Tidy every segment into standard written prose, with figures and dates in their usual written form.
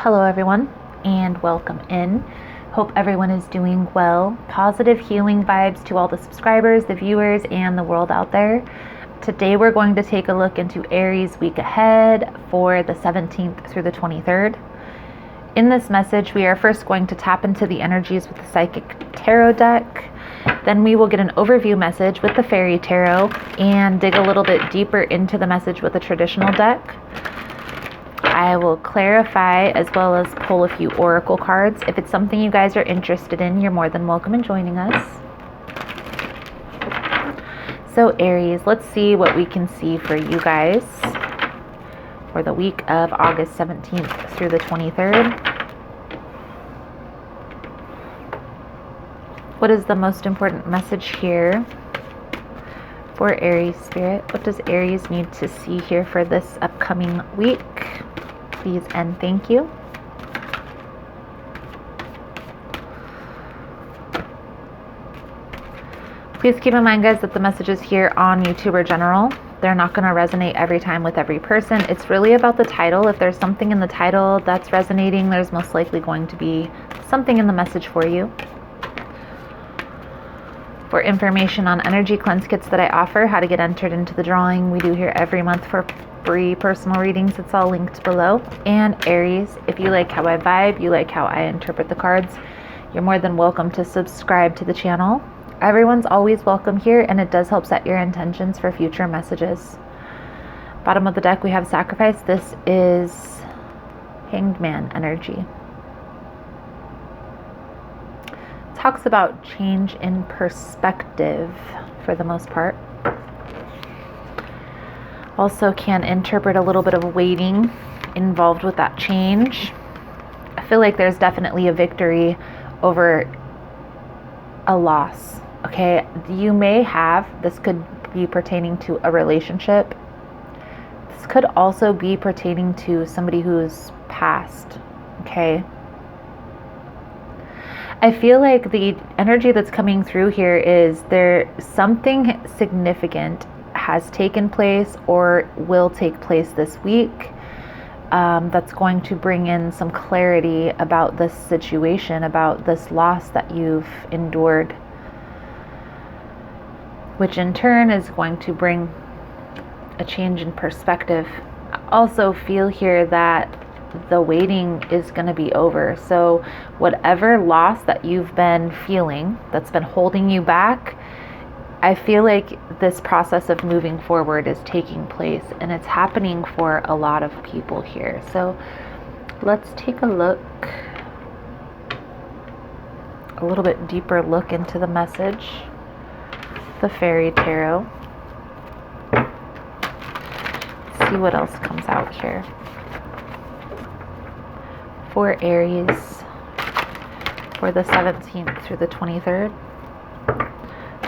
Hello everyone and welcome in. Hope everyone is doing well. Positive healing vibes to all the subscribers, the viewers, and the world out there. Today we're going to take a look into Aries week ahead for the 17th through the 23rd. In this message, we are first going to tap into the energies with the Psychic Tarot deck. Then we will get an overview message with the Fairy Tarot and dig a little bit deeper into the message with the traditional deck. I will clarify as well as pull a few oracle cards. If it's something you guys are interested in, you're more than welcome in joining us. So Aries, let's see what we can see for you guys for the week of August 17th through the 23rd. What is the most important message here for Aries Spirit? What does Aries need to see here for this upcoming week? Please and thank you. Please keep in mind, guys, that the messages here on YouTube are general. They're not going to resonate every time with every person. It's really about the title. If there's something in the title that's resonating, there's most likely going to be something in the message for you. For information on energy cleanse kits that I offer, how to get entered into the drawing we do here every month for free personal readings, it's all linked below. And Aries, if you like how I vibe, you like how I interpret the cards, you're more than welcome to subscribe to the channel. Everyone's always welcome here, and it does help set your intentions for future messages. Bottom of the deck, we have Sacrifice. This is Hanged Man energy. Talks about change in perspective for the most part. Also can interpret a little bit of waiting involved with that change. I feel like there's definitely a victory over a loss. Okay, you may have, this could be pertaining to a relationship. This could also be pertaining to somebody who's passed. Okay. I feel like the energy that's coming through here is there something significant has taken place or will take place this week that's going to bring in some clarity about this situation, about this loss that you've endured, which in turn is going to bring a change in perspective. I also feel here that the waiting is going to be over. So whatever loss that you've been feeling that's been holding you back, I feel like this process of moving forward is taking place, and it's happening for a lot of people here. So let's take a look, a little bit deeper look into the message, the Fairy Tarot. See what else comes out here for Aries for the 17th through the 23rd.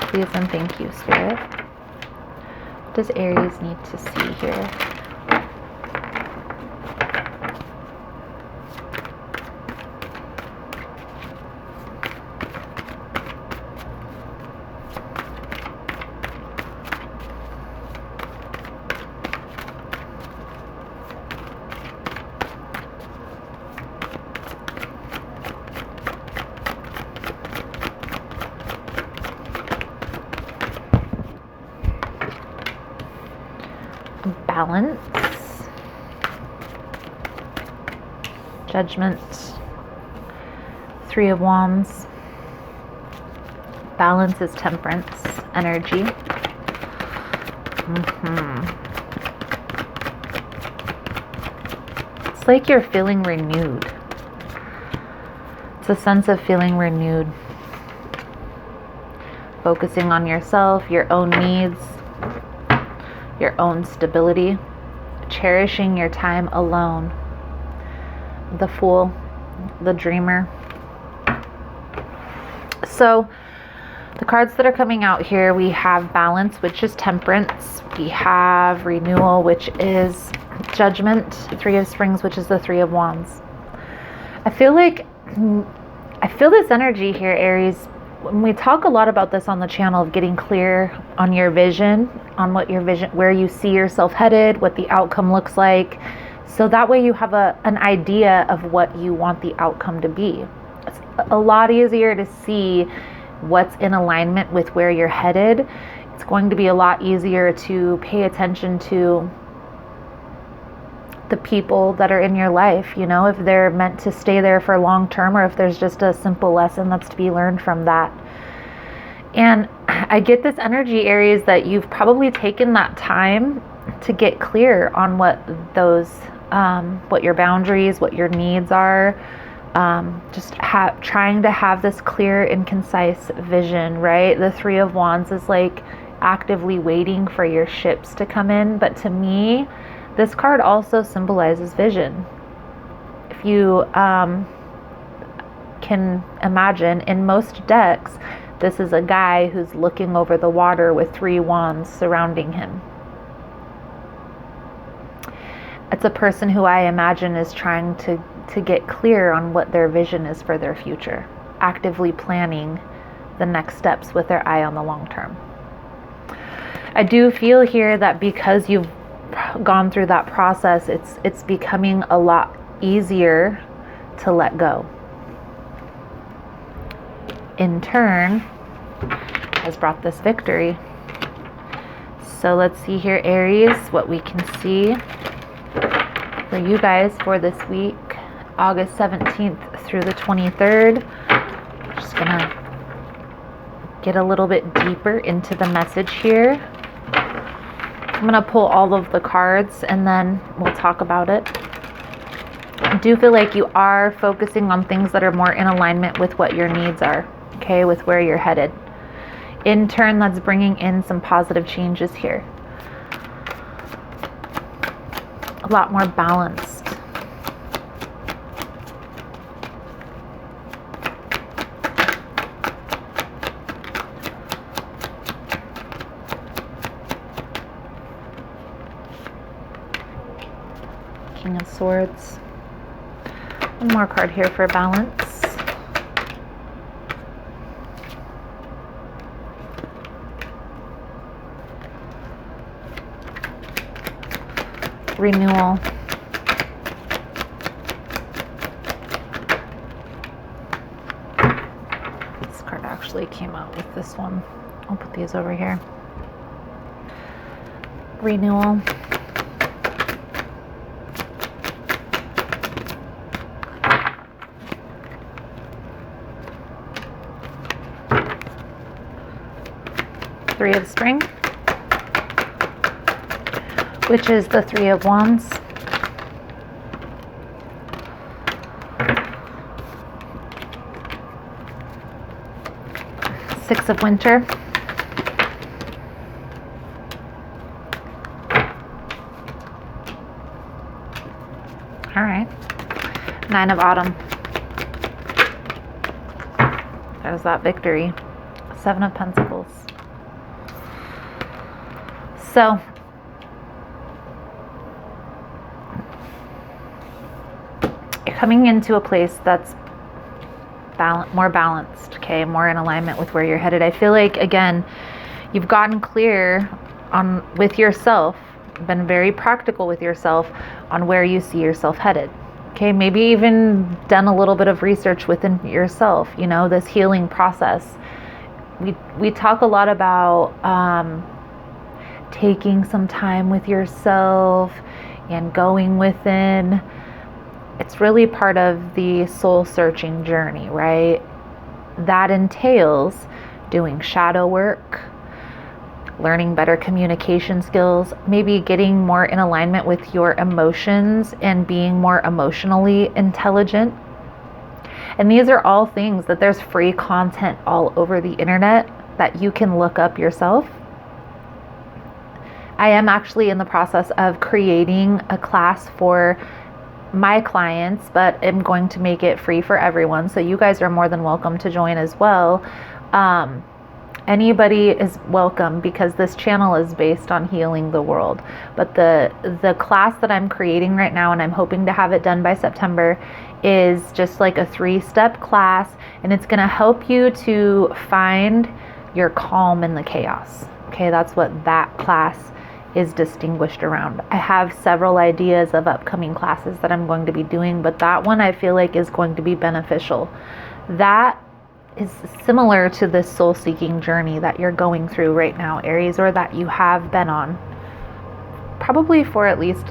Please and thank you, Spirit. What does Aries need to see here? Balance, Judgment, Three of Wands. Balance is Temperance energy. It's like you're feeling renewed. It's a sense of feeling renewed. Focusing on yourself, your own needs, your own stability, cherishing your time alone. The Fool, the Dreamer. So the cards that are coming out here, we have Balance, which is Temperance. We have Renewal, which is Judgment. Three of Springs, which is the Three of Wands. I feel this energy here, Aries. When we talk a lot about this on the channel of getting clear on your vision, on what your vision, where you see yourself headed, what the outcome looks like, So that way you have an idea of what you want the outcome to be. It's a lot easier to see what's in alignment with where you're headed. It's going to be a lot easier to pay attention to the people that are in your life, you know, if they're meant to stay there for long term, or if there's just a simple lesson that's to be learned from that. And I get this energy, Aries, that you've probably taken that time to get clear on what those, what your boundaries, what your needs are. Trying to have this clear and concise vision, right? The Three of Wands is like actively waiting for your ships to come in. But to me, this card also symbolizes vision. If you can imagine, in most decks, this is a guy who's looking over the water with 3 wands surrounding him. It's a person who I imagine is trying to get clear on what their vision is for their future, actively planning the next steps with their eye on the long term. I do feel here that because you've gone through that process, it's becoming a lot easier to let go. In turn, has brought this victory. So let's see here, Aries, what we can see for you guys for this week, August 17th through the 23rd. I'm just gonna get a little bit deeper into the message here. I'm gonna pull all of the cards and then we'll talk about it. I do feel like you are focusing on things that are more in alignment with what your needs are, okay, with where you're headed. In turn, that's bringing in some positive changes here. A lot more balanced. King of Swords. One more card here for balance. Renewal. This card actually came out with this one. I'll put these over here. Renewal. Three of Spring, which is the Three of Wands. Six of Winter. All right. Nine of Autumn. There's that victory. Seven of Pentacles. So, you're coming into a place that's more balanced, okay, more in alignment with where you're headed. I feel like, again, you've gotten clear with yourself, been very practical with yourself on where you see yourself headed. Okay, maybe even done a little bit of research within yourself, you know, this healing process. We talk a lot about taking some time with yourself and going within. It's really part of the soul searching journey, right? That entails doing shadow work, learning better communication skills, maybe getting more in alignment with your emotions and being more emotionally intelligent. And these are all things that there's free content all over the internet that you can look up yourself. I am actually in the process of creating a class for my clients, but I'm going to make it free for everyone. So you guys are more than welcome to join as well. Anybody is welcome because this channel is based on healing the world. But the class that I'm creating right now, and I'm hoping to have it done by September, is just like a 3-step class, and it's going to help you to find your calm in the chaos. Okay, that's what that class is distinguished around. I have several ideas of upcoming classes that I'm going to be doing, but that one I feel like is going to be beneficial. That is similar to this soul-seeking journey that you're going through right now, Aries, or that you have been on probably for at least,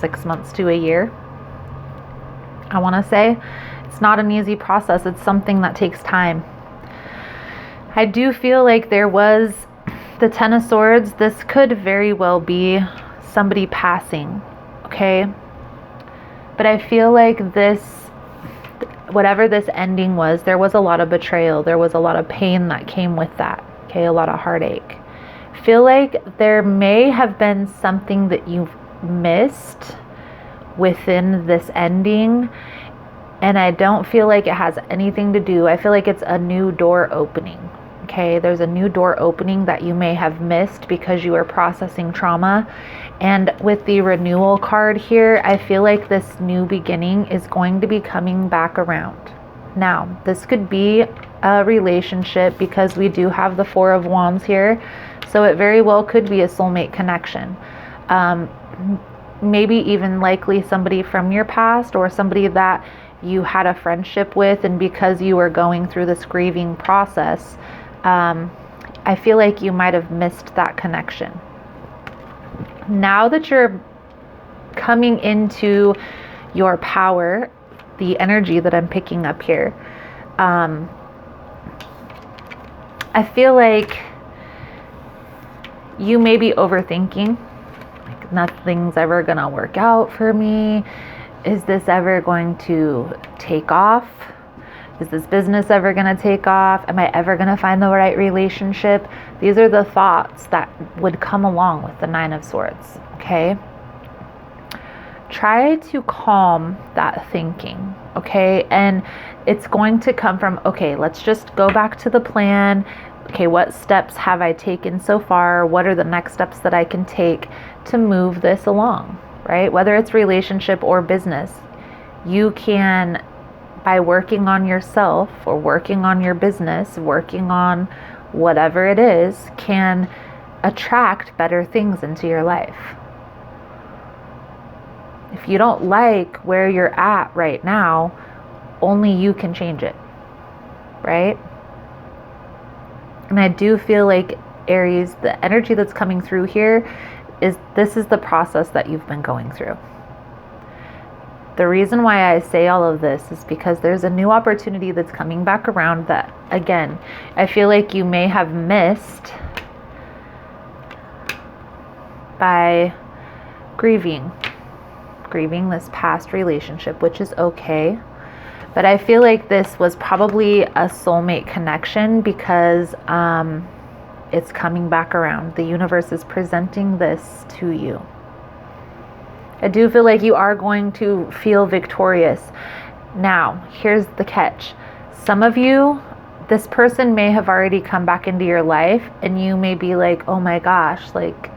6 months to a year. I want to say it's not an easy process. It's something that takes time. I do feel like there was the Ten of Swords. This could very well be somebody passing, okay? But I feel like this, whatever this ending was, there was a lot of betrayal. There was a lot of pain that came with that, okay? A lot of heartache. I feel like there may have been something that you've missed within this ending, and I don't feel like it has anything to do. I feel like it's a new door opening. Okay, there's a new door opening that you may have missed because you were processing trauma. And with the renewal card here, I feel like this new beginning is going to be coming back around. Now, this could be a relationship because we do have the Four of Wands here. So it very well could be a soulmate connection. Maybe even likely somebody from your past or somebody that you had a friendship with, and because you were going through this grieving process, I feel like you might have missed that connection. Now that you're coming into your power, the energy that I'm picking up here, I feel like you may be overthinking. Like, nothing's ever gonna work out for me. Is this ever going to take off? Is this business ever going to take off? Am I ever going to find the right relationship? These are the thoughts that would come along with the Nine of Swords, okay? Try to calm that thinking, okay? And it's going to come from, okay, let's just go back to the plan. Okay, what steps have I taken so far? What are the next steps that I can take to move this along, right? Whether it's relationship or business, you can, by working on yourself or working on your business, working on whatever it is, can attract better things into your life. If you don't like where you're at right now, only you can change it, right? And I do feel like, Aries, the energy that's coming through here is this is the process that you've been going through. The reason why I say all of this is because there's a new opportunity that's coming back around that, again, I feel like you may have missed by grieving this past relationship, which is okay. But I feel like this was probably a soulmate connection because it's coming back around. The universe is presenting this to you. I do feel like you are going to feel victorious. Now, here's the catch. Some of you, this person may have already come back into your life, and you may be like, oh my gosh, like,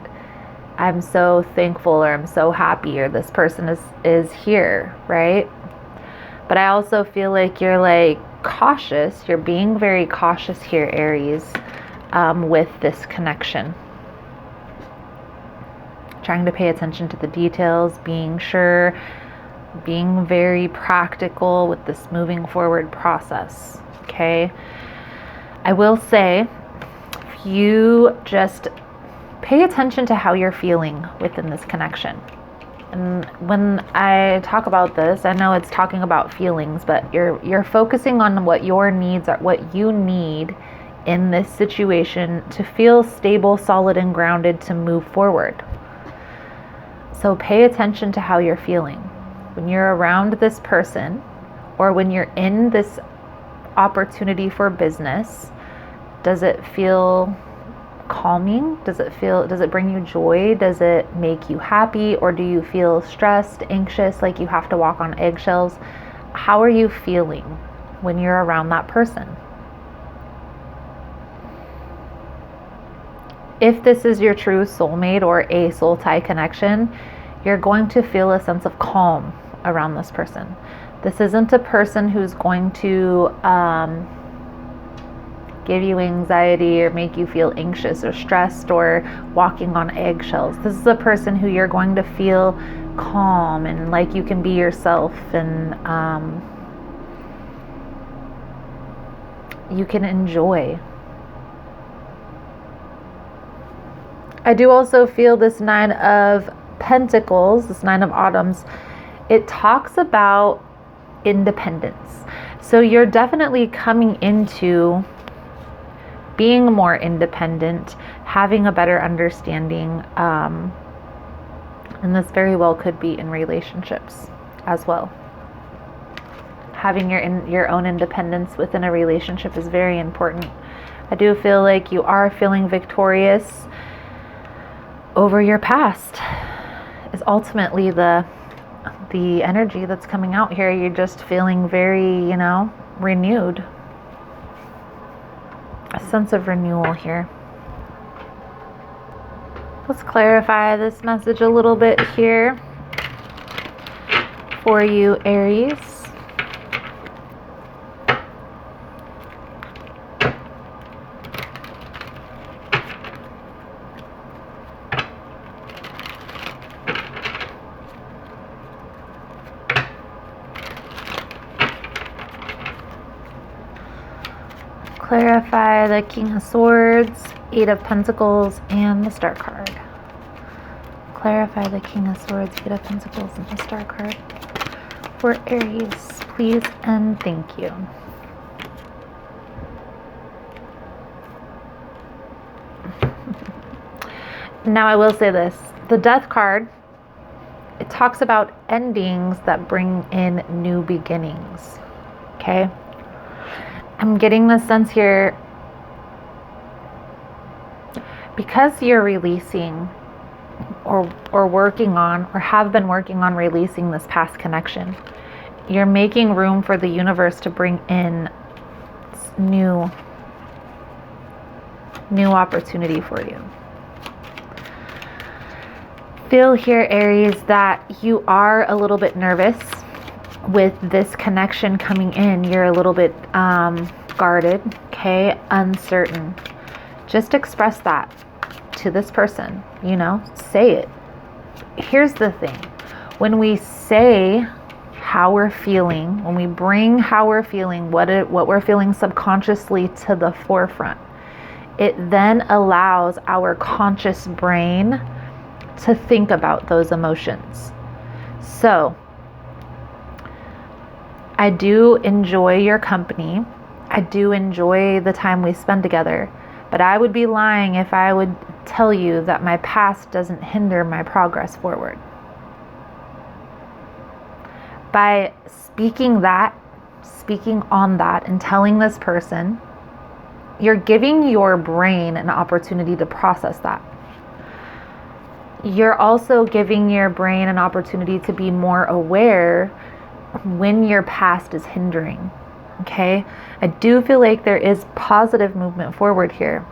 I'm so thankful, or I'm so happy, or this person is here, right? But I also feel like you're like cautious. You're being very cautious here, Aries, with this connection. Trying to pay attention to the details, being sure, being very practical with this moving forward process, okay? I will say, if you just pay attention to how you're feeling within this connection. And when I talk about this, I know it's talking about feelings, but you're focusing on what your needs are, what you need in this situation to feel stable, solid, and grounded to move forward. So pay attention to how you're feeling. When you're around this person, or when you're in this opportunity for business, does it feel calming? Does it bring you joy? Does it make you happy? Or do you feel stressed, anxious, like you have to walk on eggshells? How are you feeling when you're around that person? If this is your true soulmate or a soul tie connection, you're going to feel a sense of calm around this person. This isn't a person who's going to give you anxiety or make you feel anxious or stressed or walking on eggshells. This is a person who you're going to feel calm and like you can be yourself, and you can enjoy. I do also feel this 9 of Pentacles, this 9 of Autumns. It talks about independence. So you're definitely coming into being more independent, having a better understanding, and this very well could be in relationships as well. Having your own independence within a relationship is very important. I do feel like you are feeling victorious over your past. Is ultimately the energy that's coming out here. You're just feeling very, renewed. A sense of renewal here. Let's clarify this message a little bit here for you, Aries. Clarify the King of Swords, 8 of Pentacles, and the Star card. Clarify the King of Swords, 8 of Pentacles, and the Star card for Aries, please and thank you. Now I will say this, the Death card, it talks about endings that bring in new beginnings, okay? I'm getting the sense here, because you're releasing or working on or have been working on releasing this past connection, you're making room for the universe to bring in new opportunity for you. Feel here, Aries, that you are a little bit nervous with this connection coming in. You're a little bit guarded, okay, uncertain. Just express that to this person, say it. Here's the thing, when we say how we're feeling, when we bring how we're feeling, what we're feeling subconsciously to the forefront, it then allows our conscious brain to think about those emotions. So I do enjoy your company. I do enjoy the time we spend together, but I would be lying if I would tell you that my past doesn't hinder my progress forward. By speaking on that and telling this person, you're giving your brain an opportunity to process that. You're also giving your brain an opportunity to be more aware when your past is hindering, okay? I do feel like there is positive movement forward here.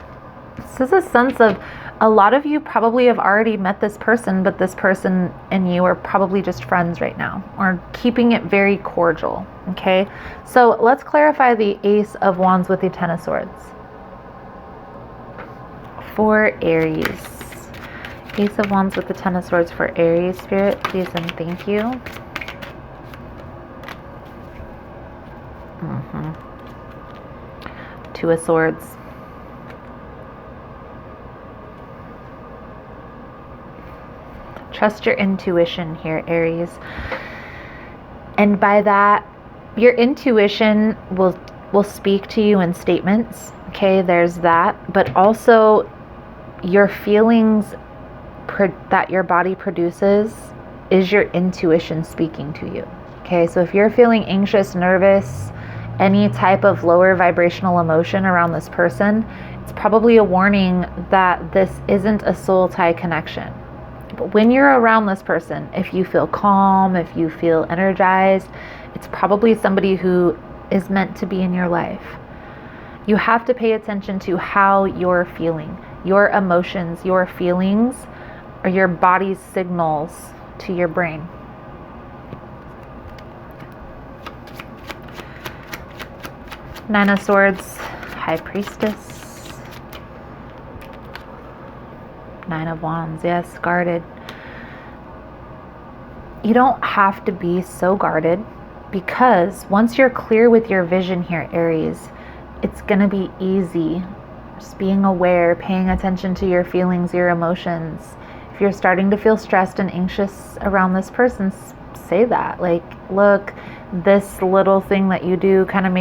This is a sense of a lot of you probably have already met this person, but this person and you are probably just friends right now, or keeping it very cordial, okay? So let's clarify the Ace of Wands with the 10 of Swords. For Aries. Ace of Wands with the 10 of Swords for Aries, Spirit, please and thank you. Two of Swords. Trust your intuition here, Aries. And by that, your intuition will speak to you in statements. Okay, there's that. But also your feelings that your body produces is your intuition speaking to you. Okay, so if you're feeling anxious, nervous, any type of lower vibrational emotion around this person, it's probably a warning that this isn't a soul tie connection. But when you're around this person, if you feel calm, if you feel energized, it's probably somebody who is meant to be in your life. You have to pay attention to how you're feeling. Your emotions, your feelings, are your body's signals to your brain. Nine of Swords, High Priestess. 9 of Wands. Yes, guarded. You don't have to be so guarded, because once you're clear with your vision here, Aries, it's going to be easy. Just being aware, paying attention to your feelings, your emotions. If you're starting to feel stressed and anxious around this person, say that. Like, look, this little thing that you do kind of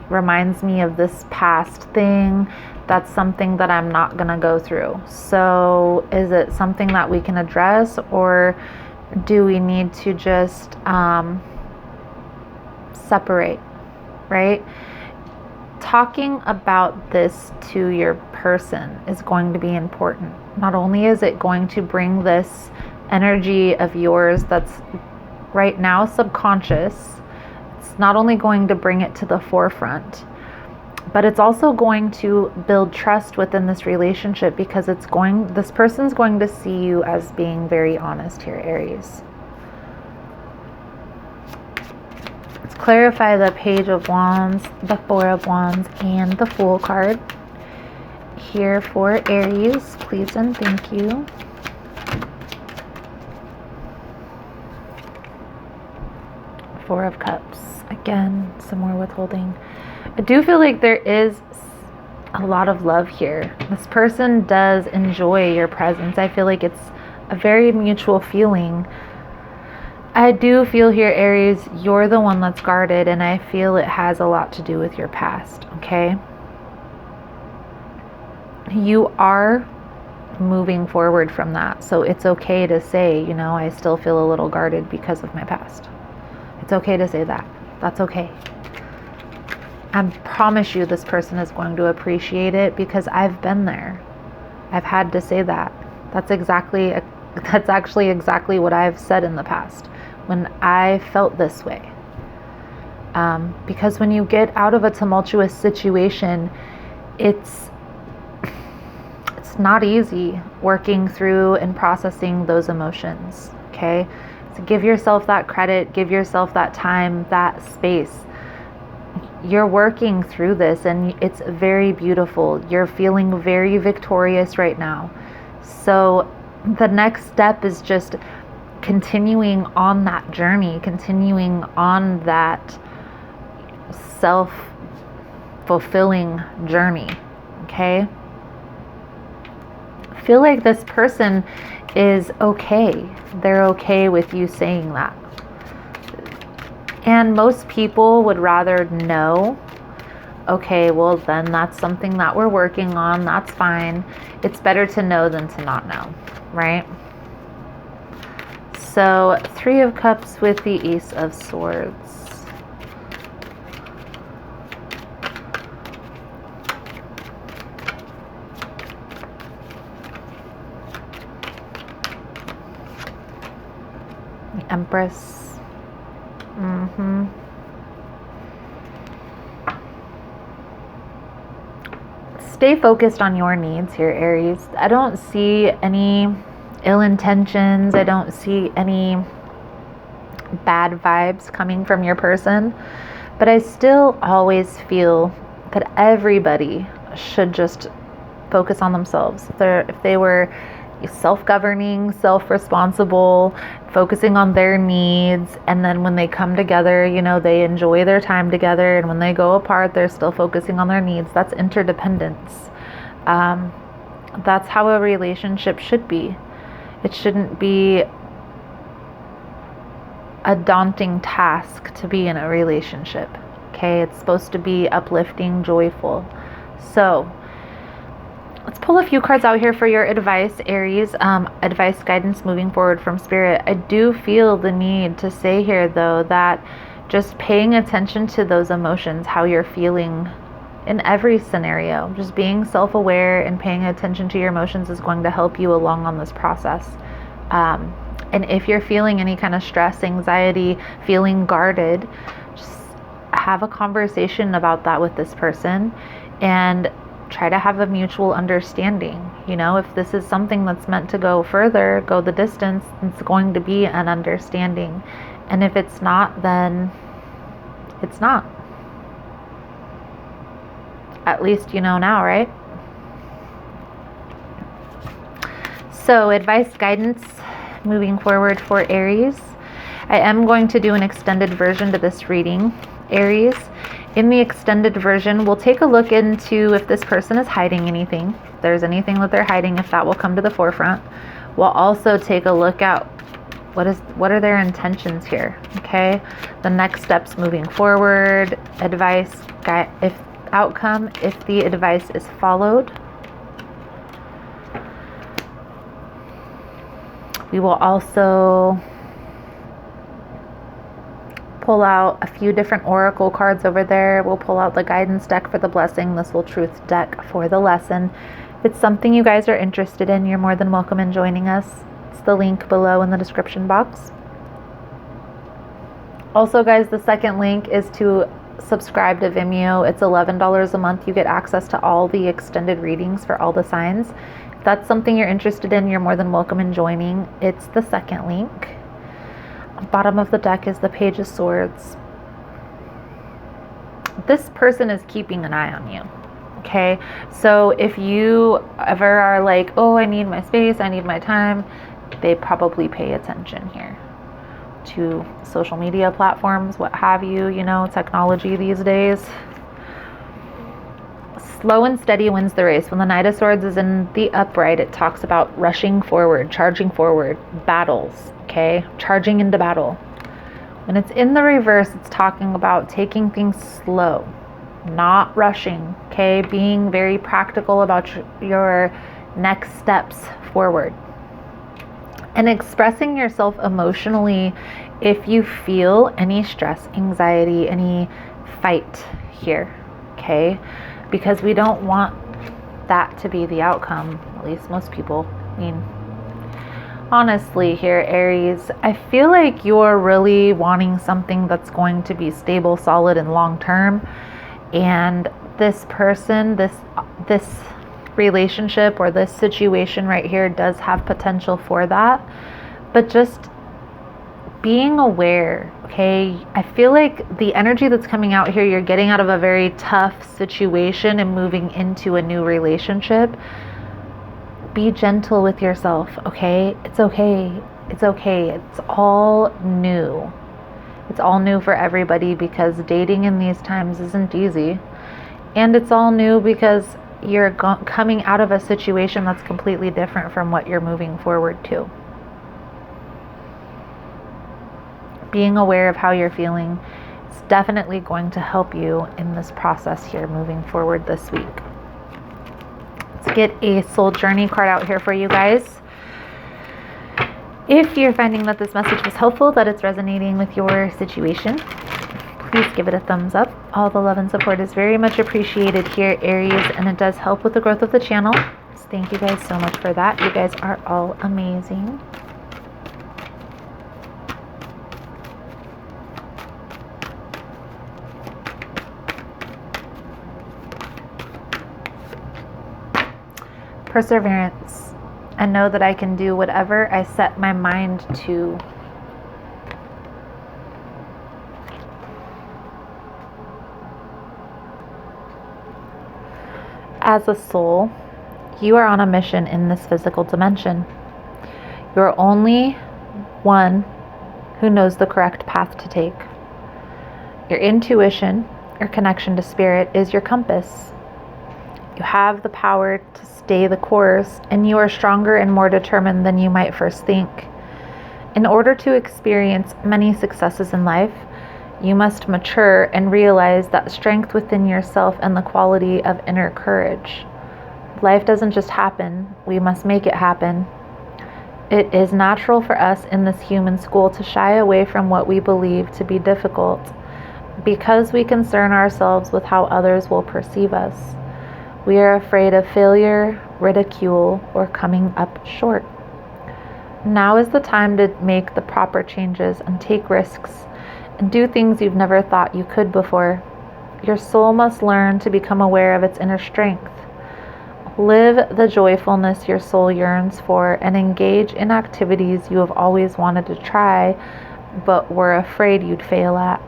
reminds me of this past thing. That's something that I'm not going to go through. So is it something that we can address, or do we need to just separate, right? Talking about this to your person is going to be important. Not only is it going to bring this energy of yours that's right now subconscious, it's not only going to bring it to the forefront, but it's also going to build trust within this relationship, because this person's going to see you as being very honest here, Aries. Let's clarify the Page of Wands, the 4 of Wands, and the Fool card here for Aries, please and thank you. Four of Cups. Again, some more withholding. I do feel like there is a lot of love here. This person does enjoy your presence. I feel like it's a very mutual feeling. I do feel here, Aries, you're the one that's guarded, and I feel it has a lot to do with your past, okay? You are moving forward from that, so it's okay to say, you know, I still feel a little guarded because of my past. It's okay to say that. That's okay. I promise you this person is going to appreciate it, because I've been there. I've had to say that. That's actually exactly what I've said in the past when I felt this way. Because when you get out of a tumultuous situation, it's not easy working through and processing those emotions, okay? So give yourself that credit, give yourself that time, that space. You're working through this, and it's very beautiful. You're feeling very victorious right now. So the next step is just continuing on that journey, continuing on that self-fulfilling journey, okay? I feel like this person is okay. They're okay with you saying that. And most people would rather know, okay, well then that's something that we're working on, that's fine. It's better to know than to not know, right? So 3 of Cups with the Ace of Swords. The Empress. Stay focused on your needs here, Aries. I don't see any ill intentions. I don't see any bad vibes coming from your person. But I still always feel that everybody should just focus on themselves. If they were self-governing, self-responsible, focusing on their needs, and then when they come together, you know, they enjoy their time together, and when they go apart, they're still focusing on their needs. That's interdependence. That's how a relationship should be. It shouldn't be a daunting task to be in a relationship, okay? It's supposed to be uplifting, joyful. So let's pull a few cards out here for your advice, Aries. Advice, guidance moving forward from Spirit. I do feel the need to say here, though, that just paying attention to those emotions, how you're feeling in every scenario, just being self-aware and paying attention to your emotions is going to help you along on this process. And if you're feeling any kind of stress, anxiety, feeling guarded, just have a conversation about that with this person and try to have a mutual understanding. You know, if this is something that's meant to go further, go the distance, it's going to be an understanding. And if it's not, then it's not. At least you know now, right? So advice, guidance, moving forward for Aries. I am going to do an extended version to this reading, Aries. In the extended version, we'll take a look into if this person is hiding anything, if there's anything that they're hiding, if that will come to the forefront. We'll also take a look at what are their intentions here, okay? The next steps moving forward, advice, if outcome, if the advice is followed. We will also pull out a few different oracle cards over there. We'll pull out the guidance deck for the blessing, the soul truth deck for the lesson. If it's something you guys are interested in, you're more than welcome in joining us. It's the link below in the description box. Also, guys, the second link is to subscribe to Vimeo. It's $11 a month. You get access to all the extended readings for all the signs. If that's something you're interested in, you're more than welcome in joining. It's the second link. Bottom of the deck is the Page of Swords. This person is keeping an eye on you, okay? So if you ever are like, oh, I need my space, I need my time, they probably pay attention here to social media platforms, what have you, you know, technology these days. Slow and steady wins the race. When the Knight of Swords is in the upright, it talks about rushing forward, charging forward, battles, okay? Charging into battle. When it's in the reverse, it's talking about taking things slow, not rushing, okay? Being very practical about your next steps forward. And expressing yourself emotionally if you feel any stress, anxiety, any fight here, okay? Because we don't want that to be the outcome, at least most people. I mean, honestly here, Aries, I feel like you're really wanting something that's going to be stable, solid, and long-term. And this person, this relationship or this situation right here does have potential for that. But just being aware, okay? I feel like the energy that's coming out here, you're getting out of a very tough situation and moving into a new relationship. Be gentle with yourself, okay? It's okay. It's okay. It's all new. It's all new for everybody because dating in these times isn't easy. And it's all new because you're coming out of a situation that's completely different from what you're moving forward to. Being aware of how you're feeling is definitely going to help you in this process here moving forward this week. Let's get a soul journey card out here for you guys. If you're finding that this message was helpful, that it's resonating with your situation, please give it a thumbs up. All the love and support is very much appreciated here, Aries, and it does help with the growth of the channel. So thank you guys so much for that. You guys are all amazing. Perseverance, and know that I can do whatever I set my mind to. As a soul, you are on a mission in this physical dimension. You're only one who knows the correct path to take. Your intuition, your connection to spirit, is your compass. You have the power to stay the course, and you are stronger and more determined than you might first think. In order to experience many successes in life, you must mature and realize that strength within yourself and the quality of inner courage. Life doesn't just happen, we must make it happen. It is natural for us in this human school to shy away from what we believe to be difficult because we concern ourselves with how others will perceive us. We are afraid of failure, ridicule, or coming up short. Now is the time to make the proper changes and take risks and do things you've never thought you could before. Your soul must learn to become aware of its inner strength. Live the joyfulness your soul yearns for and engage in activities you have always wanted to try but were afraid you'd fail at.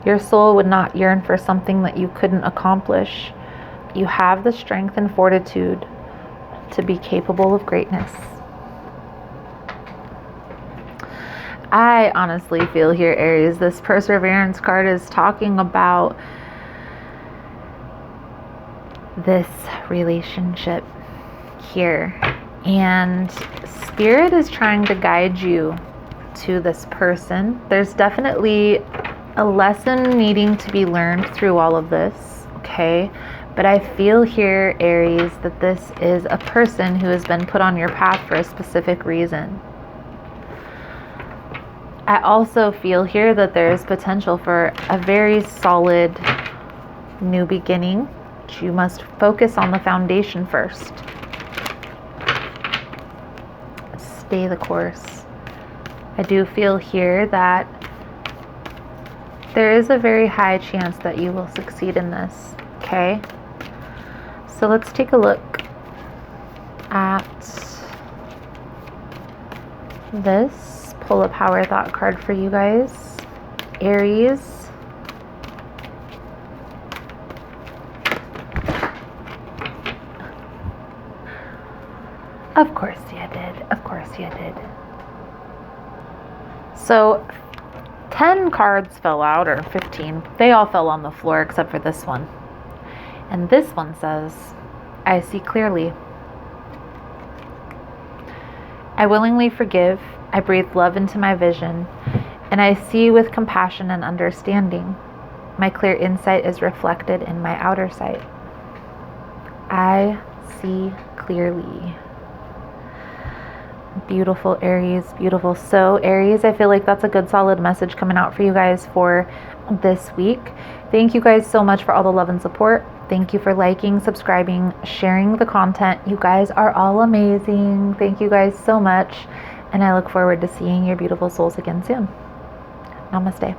Your soul would not yearn for something that you couldn't accomplish. You have the strength and fortitude to be capable of greatness. I honestly feel here, Aries, this perseverance card is talking about this relationship here. And Spirit is trying to guide you to this person. There's definitely a lesson needing to be learned through all of this, okay? But I feel here, Aries, that this is a person who has been put on your path for a specific reason. I also feel here that there is potential for a very solid new beginning. But you must focus on the foundation first. Stay the course. I do feel here that there is a very high chance that you will succeed in this, okay? So let's take a look at this. Pull a power thought card for you guys. Aries. Of course you did. Of course you did. So 10 cards fell out, or 15. They all fell on the floor except for this one. And this one says, I see clearly. I willingly forgive. I breathe love into my vision, and I see with compassion and understanding. My clear insight is reflected in my outer sight. I see clearly. Beautiful, Aries, beautiful. So Aries, I feel like that's a good solid message coming out for you guys for this week. Thank you guys so much for all the love and support. Thank you for liking, subscribing, sharing the content. You guys are all amazing. Thank you guys so much. And I look forward to seeing your beautiful souls again soon. Namaste.